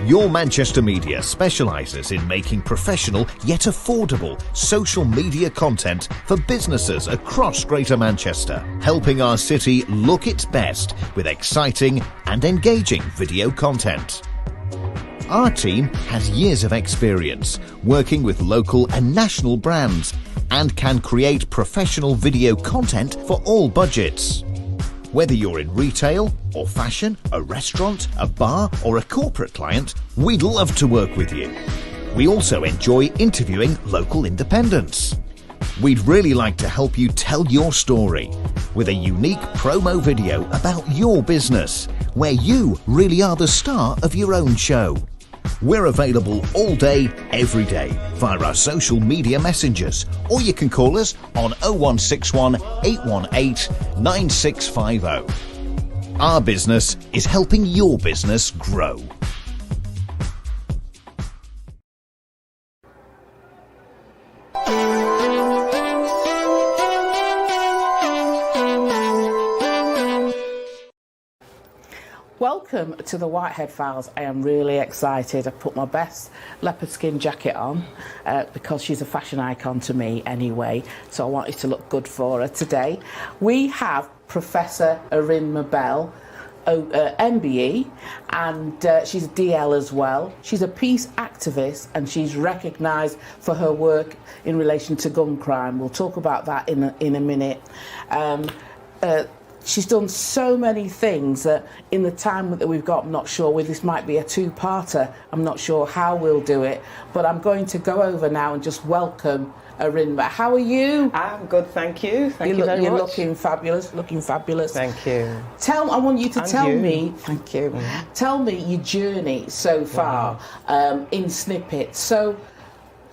Your Manchester Media specialises in making professional yet affordable social media content for businesses across Greater Manchester, helping our city look its best with exciting and engaging video content. Our team has years of experience working with local and national brands and can create professional video content for all budgets. Whether you're in retail or fashion, a restaurant, a bar or a corporate client, we'd love to work with you. We also enjoy interviewing local independents. We'd really like to help you tell your story with a unique promo video about your business, where you really are the star of your own show. We're available all day, every day, via our social media messengers, or you can call us on 0161 818 9650. Our business is helping your business grow. Welcome to the Whitehead Files. I am really excited. I put my best leopard skin jacket on because she's a fashion icon to me anyway, so I wanted to look good for her today. We have Professor Erinma Bell, MBE, and she's a DL as well. She's a peace activist and she's recognised for her work in relation to gun crime. We'll talk about that in a minute. She's done so many things that in the time that we've got, I'm not sure this might be a two-parter. I'm not sure how we'll do it, but I'm going to go over now and just welcome Erinma. How are you? I'm good, thank you. Thank you very much. You're looking fabulous, Thank you. I want you to tell me, thank you. Tell me your journey so far in snippets. So,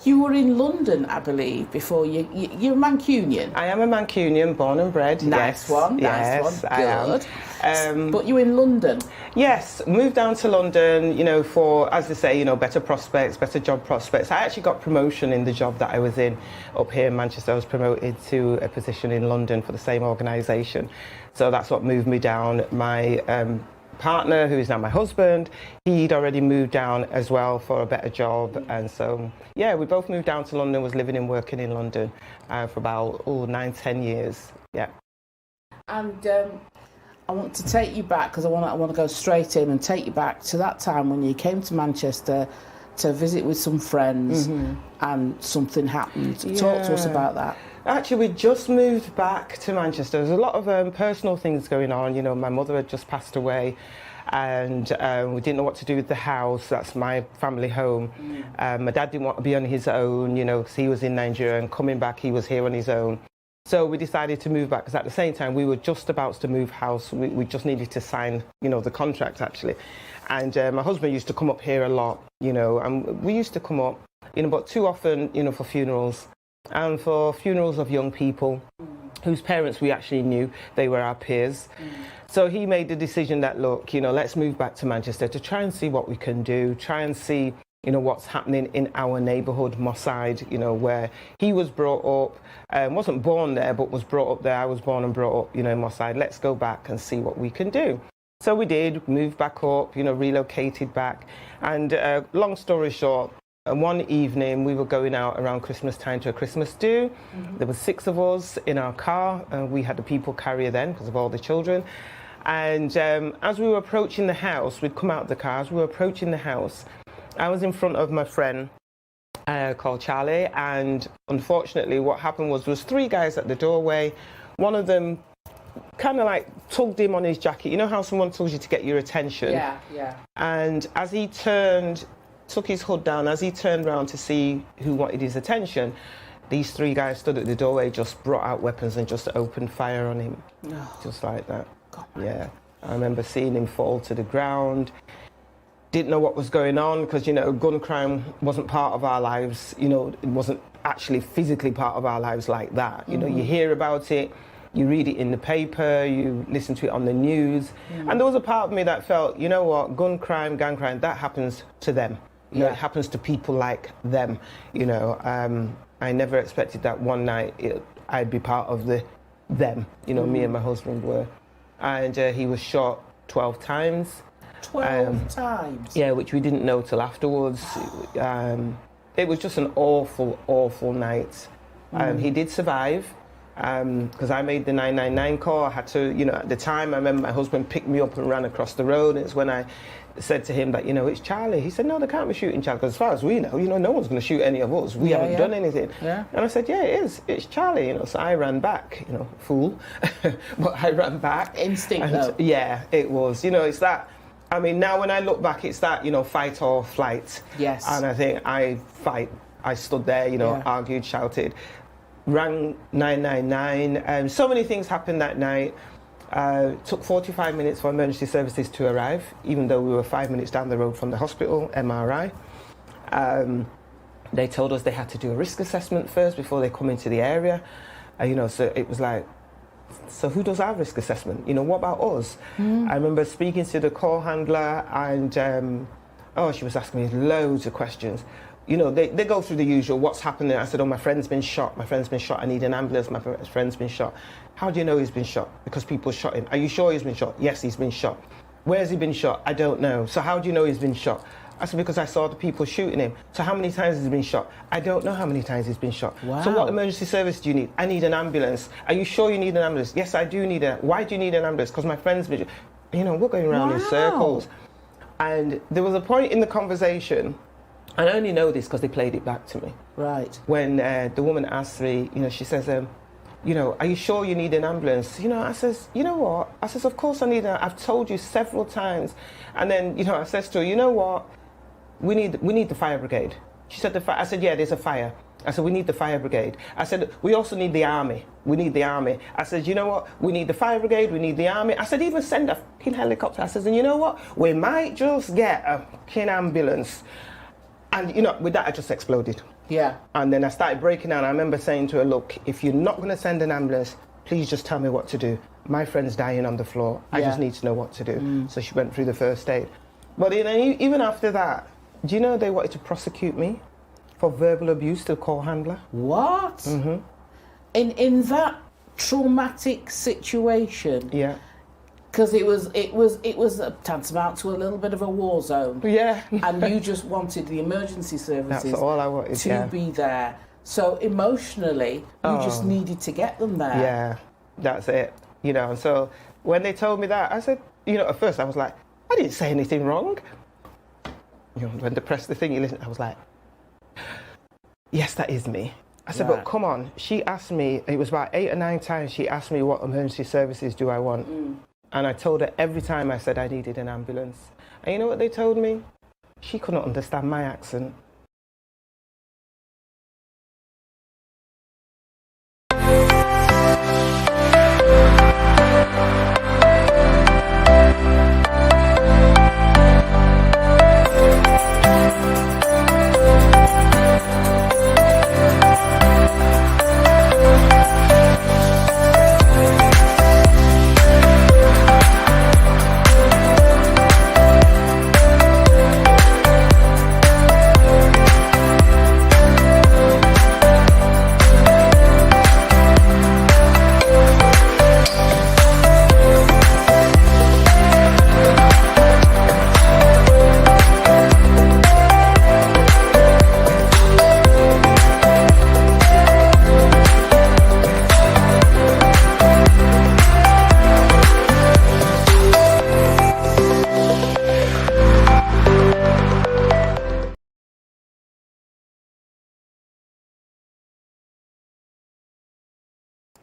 you were in London, I believe, before you're a Mancunian. I am a Mancunian, born and bred. Nice one. Good. I am. But you're in London. Yes, moved down to London, for, as they say, better prospects, better job prospects. I actually got promotion in the job that I was in up here in Manchester. I was promoted to a position in London for the same organisation. So that's what moved me down. My partner, who is now my husband, he'd already moved down as well for a better job, and so we both moved down to London. Was living and working in London for about 9-10 years. And I want to take you back, because I want to go straight in and take you back to that time when you came to Manchester to visit with some friends, and something happened. Talk to us about that. Actually, we just moved back to Manchester. There's a lot of personal things going on. My mother had just passed away, and we didn't know what to do with the house. That's my family home. My dad didn't want to be on his own, because he was in Nigeria, and coming back, he was here on his own. So we decided to move back, because at the same time, we were just about to move house. We just needed to sign, the contract, actually. And my husband used to come up here a lot, and we used to come up, but too often, for funerals. And for funerals of young people whose parents we actually knew, they were our peers. So he made the decision that, look, let's move back to Manchester to try and see what we can do, try and see, what's happening in our neighbourhood, Moss Side, where he was brought up, wasn't born there, but was brought up there. I was born and brought up, in Moss Side. Let's go back and see what we can do. So we did, moved back up, relocated back. And long story short, and one evening, we were going out around Christmas time to a Christmas do. There were 6 of us in our car. We had a people carrier then because of all the children. And as we were approaching the house, we'd come out of the car. As we were approaching the house, I was in front of my friend called Charlie. And unfortunately, what happened was there was 3 guys at the doorway. One of them kind of like tugged him on his jacket. You know how someone tugs you to get your attention? Yeah. And as he took his hood down, as he turned around to see who wanted his attention, these 3 guys stood at the doorway, just brought out weapons and just opened fire on him. Just like that. God. Yeah. I remember seeing him fall to the ground. Didn't know what was going on because, gun crime wasn't part of our lives. It wasn't actually physically part of our lives like that. You hear about it, you read it in the paper, you listen to it on the news. And there was a part of me that felt, gun crime, gang crime, that happens to them. It happens to people like them. I never expected that one night I'd be part of them. Me and my husband were. And he was shot 12 times. 12 times? Yeah, which we didn't know till afterwards. It was just an awful, awful night. He did survive because I made the 999 call. I had to, at the time, I remember my husband picked me up and ran across the road. It's when I said to him that, it's Charlie. He said, no, they can't be shooting Charlie, because as far as we know, no one's going to shoot any of us. We haven't done anything. Yeah. And I said, yeah, it is. It's Charlie, So I ran back, fool. But I ran back. Instinct, though. Yeah, it was. It's that. I mean, now when I look back, it's that, fight or flight. Yes. And I think I stood there, argued, shouted, rang 999. So many things happened that night. Took 45 minutes for emergency services to arrive, even though we were 5 minutes down the road from the hospital, MRI. They told us they had to do a risk assessment first before they come into the area. So it was like, so who does our risk assessment? What about us? I remember speaking to the call handler and, she was asking me loads of questions. They go through the usual, what's happening? I said, my friend's been shot. My friend's been shot. I need an ambulance. My friend's been shot. How do you know he's been shot? Because people shot him. Are you sure he's been shot? Yes, he's been shot. Where's he been shot? I don't know. So how do you know he's been shot? I said, because I saw the people shooting him. So how many times has he been shot? I don't know how many times he's been shot. Wow. So what emergency service do you need? I need an ambulance. Are you sure you need an ambulance? Yes, I do need Why do you need an ambulance? Because my friend's been shot. We're going around in circles. And there was a point in the conversation, and I only know this because they played it back to me. Right. When the woman asked me, she says, are you sure you need an ambulance? I says, you know what? I says, of course I need I've told you several times. And then, I says to her, you know what? We need the fire brigade. She said, I said, yeah, there's a fire. I said, we need the fire brigade. I said, we also need the army. We need the army. I said, you know what? We need the fire brigade. We need the army. I said, even send a fucking helicopter. I said, and you know what? We might just get a fucking ambulance. And, with that, I just exploded. Yeah. And then I started breaking down. I remember saying to her, look, if you're not going to send an ambulance, please just tell me what to do. My friend's dying on the floor. I just need to know what to do. So she went through the first aid. But even after that, do you know they wanted to prosecute me for verbal abuse to the call handler? What? Mm-hmm. In that traumatic situation? Yeah. Because it was tantamount to a little bit of a war zone. Yeah. And you just wanted the emergency services That's all I wanted, to be there. So emotionally, you just needed to get them there. Yeah, that's it. And so when they told me that, I said, at first I was like, I didn't say anything wrong. When they pressed the thing, you listen, I was like, yes, that is me. I said, but come on. She asked me, it was about 8 or 9 times, she asked me what emergency services do I want. And I told her every time I said I needed an ambulance. And you know what they told me? She couldn't understand my accent.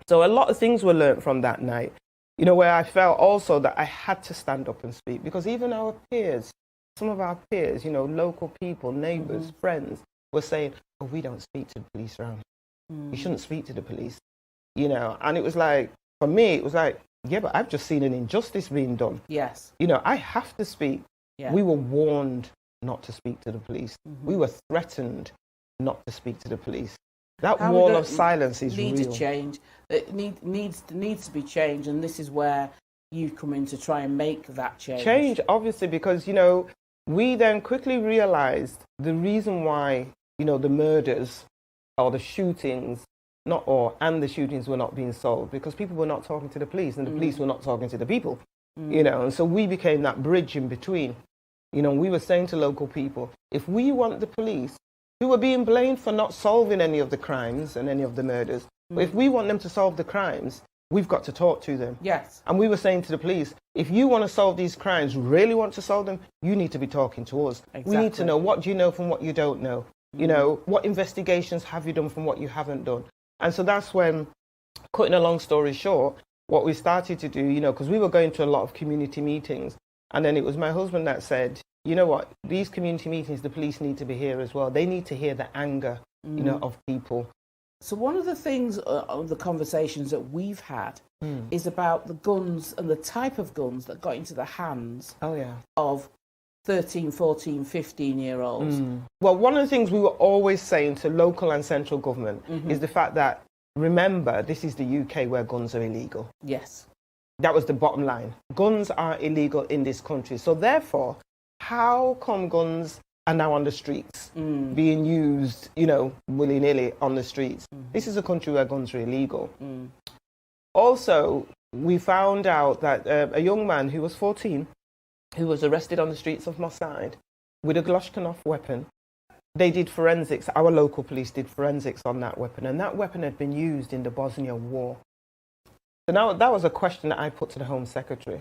So a lot of things were learnt from that night, where I felt also that I had to stand up and speak, because even our peers, some of our peers, local people, neighbours, friends, were saying, oh, we don't speak to the police around. You shouldn't speak to the police, and it was like, for me, it was like, yeah, but I've just seen an injustice being done. Yes. I have to speak. Yeah. We were warned not to speak to the police. We were threatened not to speak to the police. That wall of silence is real. To change. It needs to be changed, and this is where you come in to try and make that change. Change, obviously, because we then quickly realised the reason why the murders or the shootings, and the shootings were not being solved, because people were not talking to the police, and the police were not talking to the people. you know, and so we became that bridge in between. You know, we were saying to local people, if we want the police, who are being blamed for not solving any of the crimes and any of the murders, but if we want them to solve the crimes, we've got to talk to them. Yes. And we were saying to the police, if you want to solve these crimes, really want to solve them, you need to be talking to us. Exactly. We need to know, what do you know from what you don't know? You know, what investigations have you done from what you haven't done? And so that's when, cutting a long story short, what we started to do, you know, because we were going to a lot of community meetings, and then it was my husband that said, you know what, these community meetings, the police need to be here as well. They need to hear the anger, you know, of people. So one of the things of the conversations that we've had is about the guns and the type of guns that got into the hands of 13, 14, 15-year-olds. Well, one of the things we were always saying to local and central government is the fact that, remember, this is the UK where guns are illegal. Yes. That was the bottom line. Guns are illegal in this country. So therefore, how come guns are now on the streets, being used, you know, willy-nilly on the streets? This is a country where guns are illegal. Also, we found out that a young man who was 14, who was arrested on the streets of Moss Side with a Glashkanov weapon, they did forensics, our local police did forensics on that weapon, and that weapon had been used in the Bosnia War. So now that was a question that I put to the Home Secretary.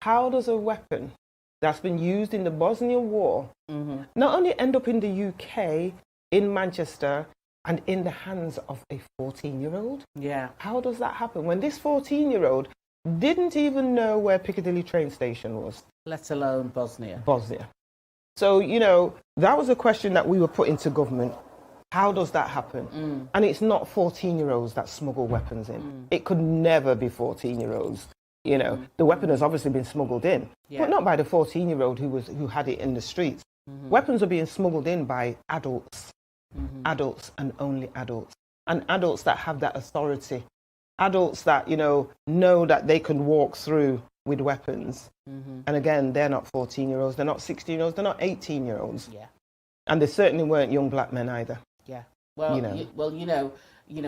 How does a weapon that's been used in the Bosnia War not only end up in the UK, in Manchester, and in the hands of a 14-year-old? Yeah. How does that happen when this 14-year-old didn't even know where Piccadilly train station was? Let alone Bosnia. Bosnia. So, you know, that was a question that we were putting to government. How does that happen? And it's not 14-year-olds that smuggle weapons in. It could never be 14-year-olds. You know, the weapon has obviously been smuggled in, but not by the 14-year-old who had it in the streets. Weapons are being smuggled in by adults, adults and only adults, and adults that have that authority, adults that, you know that they can walk through with weapons. And again, they're not 14-year-olds, they're not 16-year-olds, they're not 18-year-olds. Yeah. And they certainly weren't young black men either. Yeah. Well, You know.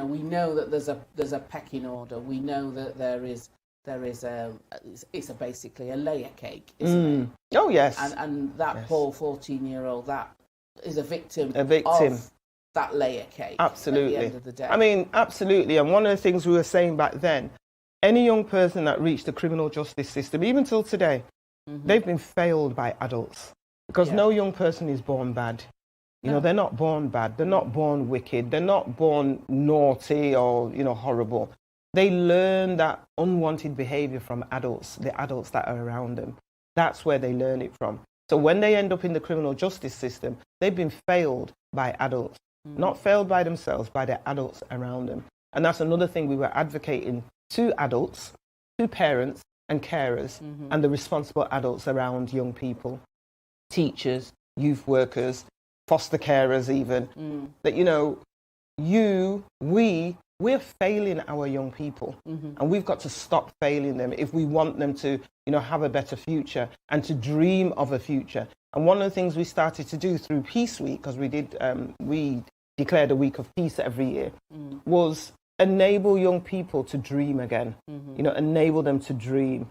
we know that there's a pecking order. We know that there is it's basically a layer cake, isn't it? Oh yes. And that poor 14-year-old that is a victim of that layer cake. Absolutely. At the end of the day. I mean, absolutely. And one of the things we were saying back then, any young person that reached the criminal justice system, even till today, they've been failed by adults, because no young person is born bad. You know, they're not born bad. They're not born wicked. They're not born naughty or, you know, horrible. They learn that unwanted behavior from adults, the adults that are around them. That's where they learn it from. So when they end up in the criminal justice system, they've been failed by adults, not failed by themselves, by the adults around them. And that's another thing we were advocating to adults, to parents and carers, and the responsible adults around young people, teachers, youth workers, foster carers even, that, you know, we're failing our young people, and we've got to stop failing them if we want them to, you know, have a better future and to dream of a future. And one of the things we started to do through Peace Week, because we declared a week of peace every year, was enable young people to dream again. You know, enable them to dream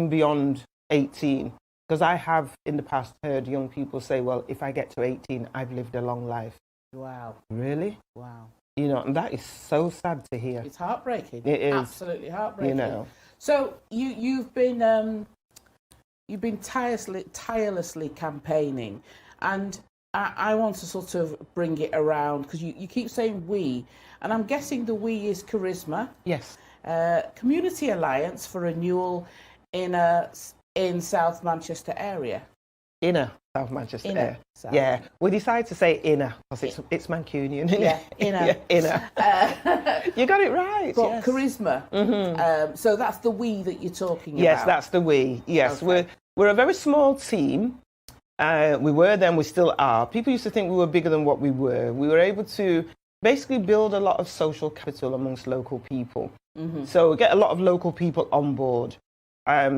beyond 18. Because I have in the past heard young people say, well, if I get to 18, I've lived a long life. Wow. Really? Wow. You know, and that is so sad to hear. It's heartbreaking. It is. Absolutely heartbreaking. You know. So you've been tirelessly campaigning, and I want to sort of bring it around, because you keep saying we, and I'm guessing the we is Charisma. Yes. Community Alliance for Renewal in South Manchester area. Inner South Manchester area. South. Yeah, we decided to say inner because it's Mancunian. Isn't it? Inner. Yeah, inner. You got it right. But yes. Charisma. So that's the we that you're talking about. Yes, that's the we. Yes, okay. We're a very small team. We were then, we still are. People used to think we were bigger than what we were. We were able to basically build a lot of social capital amongst local people. So get a lot of local people on board.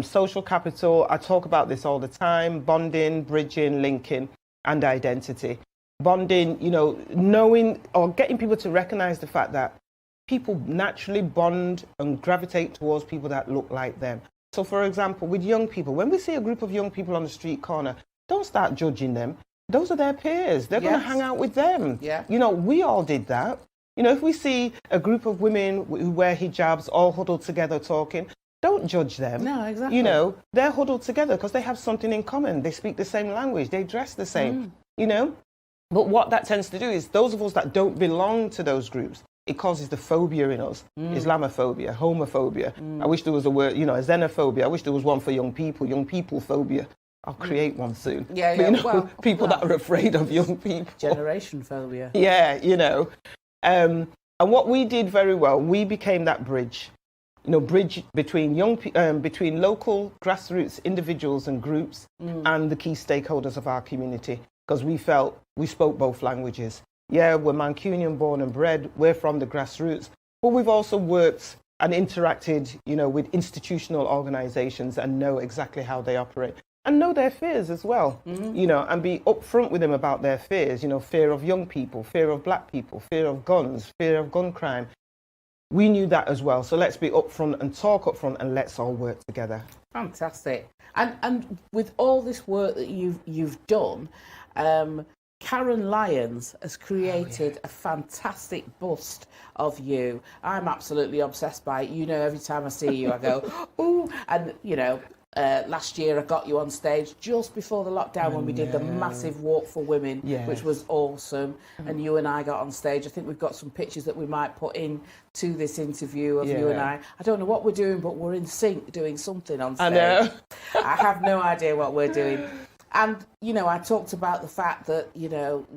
Social capital, I talk about this all the time: bonding, bridging, linking, and identity. Bonding, you know, knowing or getting people to recognize the fact that people naturally bond and gravitate towards people that look like them. So, for example, with young people, when we see a group of young people on the street corner, don't start judging them. Those are their peers. They're going to hang out with them. Yeah. You know, we all did that. You know, if we see a group of women who wear hijabs all huddled together talking, don't judge them. No, exactly. You know, they're huddled together because they have something in common. They speak the same language. They dress the same, you know. But what that tends to do is those of us that don't belong to those groups, it causes the phobia in us. Islamophobia, homophobia. I wish there was a word, you know, a xenophobia. I wish there was one for young people phobia. I'll create one soon. Yeah, yeah. But, you know, well, people that are afraid of young people. Generation phobia. Yeah, you know. And what we did very well, we became that bridge. You know, bridge between between local grassroots individuals and groups and the key stakeholders of our community, because we felt we spoke both languages. Yeah, we're Mancunian born and bred. We're from the grassroots, but we've also worked and interacted, you know, with institutional organisations and know exactly how they operate and know their fears as well. You know, and be upfront with them about their fears. You know, fear of young people, fear of black people, fear of guns, fear of gun crime. We knew that as well. So let's be upfront and talk upfront, and let's all work together. Fantastic. And with all this work that you've done, Karen Lyons has created a fantastic bust of you. I'm absolutely obsessed by it. You know, every time I see you, I go, ooh. And, you know, last year I got you on stage just before the lockdown when we did the massive Walk for Women, which was awesome. And you and I got on stage. I think we've got some pictures that we might put in to this interview of you and I. I don't know what we're doing, but we're in sync doing something on stage. I know. I have no idea what we're doing. And, you know, I talked about the fact that, you know,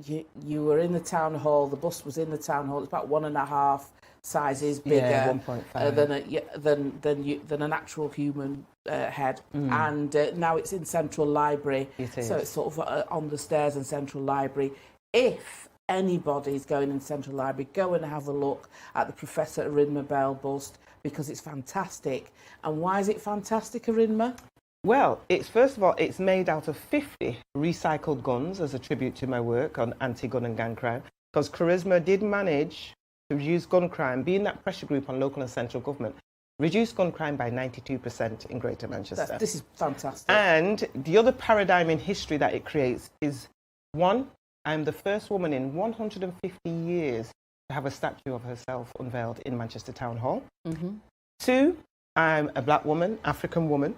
you were in the town hall, the bust was in the town hall, it's about 1.5 sizes bigger 1.5 than an actual human head. And now it's in Central Library. So it's sort of on the stairs in Central Library. If anybody's going in Central Library, go and have a look at the Professor Erinma Bell bust, because it's fantastic. And why is it fantastic, Erinma? Well, it's first of all, it's made out of 50 recycled guns as a tribute to my work on anti-gun and gang crime, because Charisma did manage to reduce gun crime, being that pressure group on local and central government, reduce gun crime by 92% in Greater Manchester. This is fantastic. And the other paradigm in history that it creates is, one, I'm the first woman in 150 years to have a statue of herself unveiled in Manchester Town Hall. Two, I'm a black woman, African woman.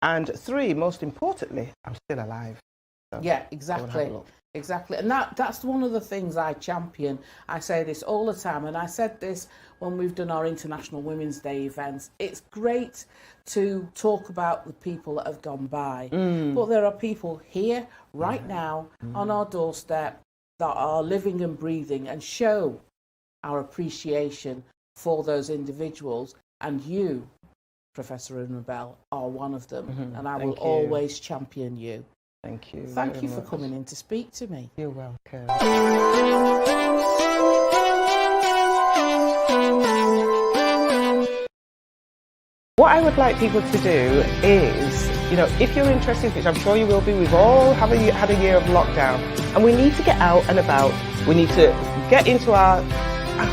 And three, most importantly, I'm still alive. So yeah, exactly. Exactly. And that's one of the things I champion. I say this all the time, and I said this when we've done our International Women's Day events. It's great to talk about the people that have gone by, but there are people here right now on our doorstep that are living and breathing, and show our appreciation for those individuals. And you, Professor Erinma Bell, are one of them, and I will always champion you. Thank you. Thank you for coming in to speak to me. You're welcome. What I would like people to do is, you know, if you're interested, which I'm sure you will be, we've all had a year of lockdown, and we need to get out and about. We need to get into our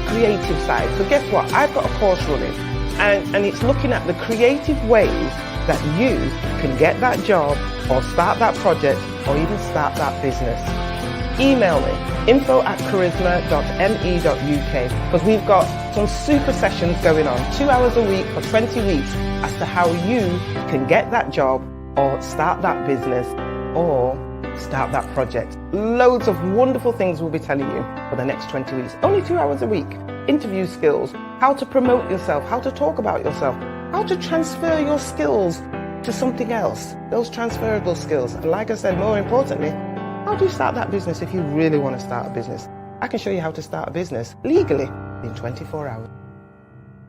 creative side. So guess what? I've got a course running, and it's looking at the creative ways that you can get that job or start that project or even start that business. Email me, info@charisma.me.uk, because we've got some super sessions going on, 2 hours a week for 20 weeks, as to how you can get that job or start that business or start that project. Loads of wonderful things we'll be telling you for the next 20 weeks. Only 2 hours a week. Interview skills, how to promote yourself, how to talk about yourself, how to transfer your skills to something else, those transferable skills. And like I said, more importantly, how do you start that business if you really want to start a business? I can show you how to start a business legally in 24 hours.